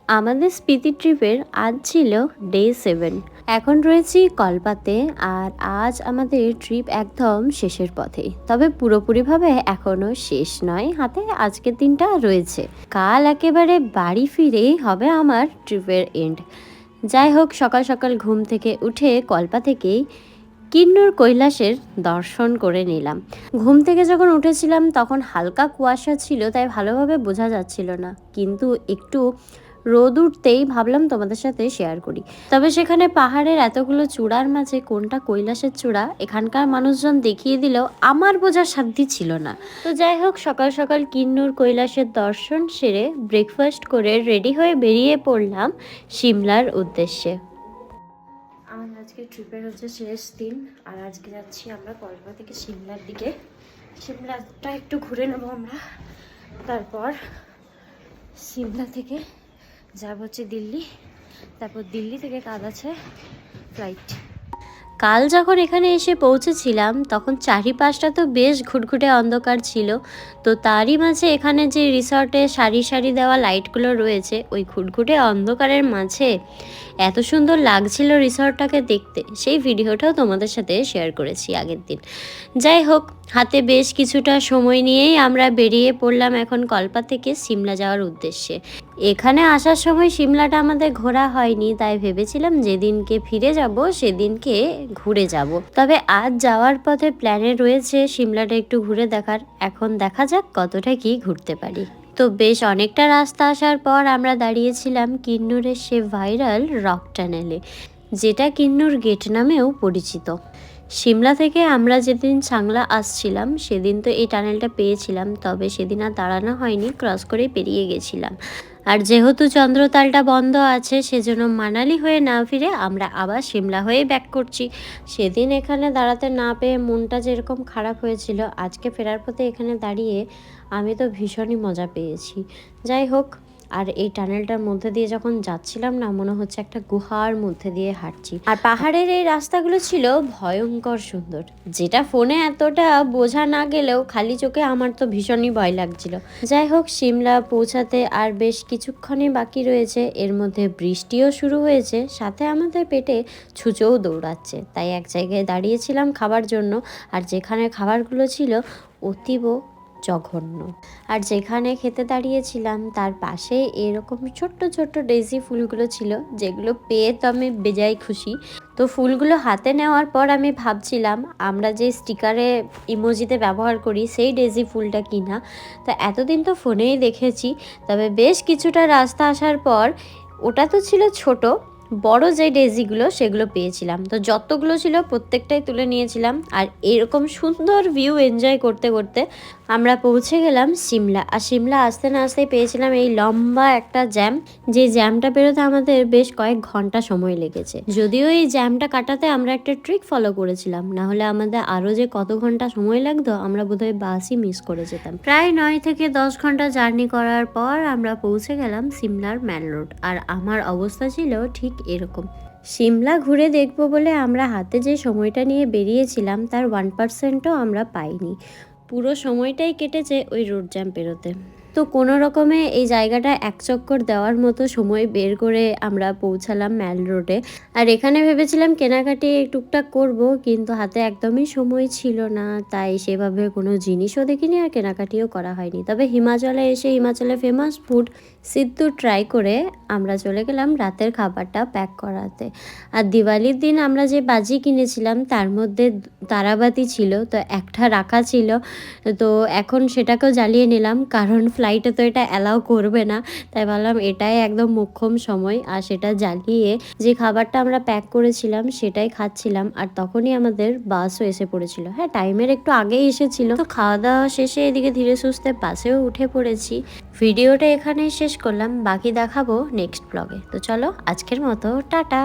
আমাদের স্পিতি ট্রিপের আজ ছিল ডে 7। এখন রয়েছি কলপাতে, আর আজ আমাদের ট্রিপ একদম শেষের পথে। তবে পুরোপুরিভাবে এখনো শেষ নয়, হাতে আজকের দিনটা রয়েছে। কাল একেবারে বাড়ি ফিরেই হবে আমার ট্রিপের এন্ড। যাই হোক, সকাল সকাল ঘুম থেকে উঠে কল্পা থেকেই কিন্নর কৈলাসের দর্শন করে নিলাম। ঘুম থেকে যখন উঠেছিলাম তখন হালকা কুয়াশা ছিল, তাই ভালোভাবে বোঝা যাচ্ছিল না, কিন্তু একটু রোদ উঠতেই ভাবলাম তোমাদের সাথে শেয়ার করি। তবে সেখানে পাহাড়ের এতগুলো চূড়ার মাঝে কোনটা কৈলাসের চূড়া এখানকার মানুষজন দেখিয়ে দিলেও আমার বোঝার সাধ্যই ছিল না। তো যাই হোক, সকাল সকাল কিন্নর কৈলাসের দর্শন সেরে ব্রেকফাস্ট করে রেডি হয়ে বেরিয়ে পড়লাম সিমলার উদ্দেশ্যে। আমাদের আজকে ট্রিপের হচ্ছে শেষ দিন, আর আজকে যাচ্ছি আমরা কলকাতা থেকে সিমলার দিকে। সিমলাটা একটু ঘুরে নেবো আমরা, তারপর সিমলা থেকে যাব হচ্ছে দিল্লি, তারপর দিল্লি থেকে কাজ আছে ফ্লাইট। কাল যখন এখানে এসে পৌঁছেছিলাম তখন চারিপাশটা তো বেশ ঘুটঘুটে অন্ধকার ছিল। তো তারই মাঝে এখানে যে রিসর্টে সারি সারি দেওয়া লাইটগুলো রয়েছে, ওই ঘুটঘুটে অন্ধকারের মাঝে এত সুন্দর লাগছিল রিসর্টটাকে দেখতে, সেই ভিডিওটাও তোমাদের সাথে শেয়ার করেছি আগের দিন। যাই হোক, হাতে বেশ কিছুটা সময় নিয়েই আমরা বেরিয়ে পড়লাম এখন কল্পা থেকে সিমলা যাওয়ার উদ্দেশ্যে। এখানে আসার সময় সিমলাটা আমাদের ঘোরা হয়নি, তাই ভেবেছিলাম যেদিনকে ফিরে যাব সেদিনকে ঘুরে যাব। তবে আজ যাওয়ার পথে প্ল্যানে রয়েছে সিমলাটা একটু ঘুরে দেখার। এখন দেখা যাক কতটা কি ঘুরতে পারি। তো বেশ অনেকটা রাস্তা আসার পর আমরা দাঁড়িয়েছিলাম কিন্নুরের সে ভাইরাল রক টানেলে, যেটা কিন্নুর গেট নামেও পরিচিত। সিমলা থেকে আমরা যেদিন সাংলা আসছিলাম সেদিন তো এই টানেলটা পেয়েছিলাম, তবে সেদিন আর দাঁড়ানো হয়নি, ক্রস করে পেরিয়ে গেছিলাম। আর যেহেতু চন্দ্রতালটা বন্ধ আছে, সেজন্য মানালি হয়ে না ফিরে আমরা আবার সিমলা হয়ে ব্যাক করছি। সেদিন এখানে দাঁড়াতে না পেয়ে মনটা যেরকম খারাপ হয়েছিল, আজকে ফেরার পথে এখানে দাঁড়িয়ে আমি তো ভীষণই মজা পেয়েছি। যাই হোক, আর এই টানেলটার মধ্যে দিয়ে যখন যাচ্ছিলাম না, মনে হচ্ছে একটা গুহার মধ্যে দিয়ে হাঁটছি। আর পাহাড়ের এই রাস্তাগুলো ছিল ভয়ঙ্কর সুন্দর, যেটা ফোনে এতটা বোঝা না গেলেও খালি চোখে আমার তো ভীষণই ভয় লাগছিল। যাই হোক, সিমলা পৌঁছাতে আর বেশ কিছুক্ষণই বাকি রয়েছে, এর মধ্যে বৃষ্টিও শুরু হয়েছে, সাথে আমাদের পেটে ছুঁচোও দৌড়াচ্ছে। তাই এক জায়গায় দাঁড়িয়েছিলাম খাবার জন্য, আর যেখানে খাবারগুলো ছিল অতীব জঘন্য। আর যেখানে খেতে দাঁড়িয়েছিলাম তার পাশে এরকম ছোট্ট ছোট্ট ডেজি ফুলগুলো ছিল, যেগুলো পেয়ে তো আমি বেজায় খুশি। তো ফুলগুলো হাতে নেওয়ার পর আমি ভাবছিলাম আমরা যে স্টিকারে ইমোজিতে ব্যবহার করি সেই ডেজি ফুলটা কিনা। তো এতদিন তো ফোনেই দেখেছি, তবে বেশ কিছুটা রাস্তা আসার পর ওটা তো ছিল ছোট, বড় যে ডেজিগুলো সেগুলো পেয়েছিলাম। তো যতগুলো ছিল প্রত্যেকটাই তুলে নিয়েছিলাম, আর এরকম সুন্দর ভিউ এনজয় করতে করতে আমরা পৌঁছে গেলাম সিমলা। আর সিমলা আসতে না আসতেই পেয়েছিলাম এই লম্বা একটা জ্যাম, যে জ্যামটা বেরোতে আমাদের বেশ কয়েক ঘন্টা সময় লেগেছে। যদিও এই জ্যামটা কাটাতে আমরা একটা ট্রিক ফলো করেছিলাম, না হলে আমাদের আরও যে কত ঘন্টা সময় লাগতো আমরা বোধহয় বাসই মিস করে যেতাম। প্রায় 9 থেকে 10 ঘন্টা জার্নি করার পর আমরা পৌঁছে গেলাম সিমলার ম্যান রোড। আর আমার অবস্থা ছিল ঠিক এরকম। সিমলা ঘুরে দেখবো বলে আমরা হাতে যে সময়টা নিয়ে বেরিয়েছিলাম তার 1%ও আমরা পাইনি। পুরো সময়টাই কেটেছে ওই রোড জ্যাম পেরোতে। তো কোনো রকমে এই জায়গাটা এক চক্কর দেওয়ার মতো সময় বের করে আমরা পৌঁছালাম ম্যাল রোডে। আর এখানে ভেবেছিলাম কেনাকাটি টুকটাক করব, কিন্তু হাতে একদমই সময় ছিল না, তাই সেভাবে কোনো জিনিসও দেখিনি আর কেনাকাটিও করা হয়নি। তবে হিমাচলে এসে হিমাচলে ফেমাস ফুড সিদ্ধু ট্রাই করে আমরা চলে গেলাম রাতের খাবারটা প্যাক করাতে। আর দিওয়ালির দিন আমরা যে বাজি কিনেছিলাম তার মধ্যে তারাবাতি ছিল, তো একটা রাখা ছিল, তো এখন সেটাকেও জ্বালিয়ে নিলাম, কারণ ফ্লাইটে তো এটা অ্যালাউ করবে না। তাই ভাবলাম এটাই একদম মোক্ষম সময়, আর সেটা জ্বালিয়ে যে খাবারটা আমরা প্যাক করেছিলাম সেটাই খাচ্ছিলাম। আর তখনই আমাদের বাসও এসে পড়েছিল, হ্যাঁ টাইমের একটু আগেই এসেছিল। তো খাওয়া দাওয়া শেষে এদিকে ধীরে সুস্থে বাসেও উঠে পড়েছি। ভিডিওটা এখানেই শেষ করলাম, বাকি দেখাবো নেক্সট ব্লগে। তো চলো আজকের মতো টাটা।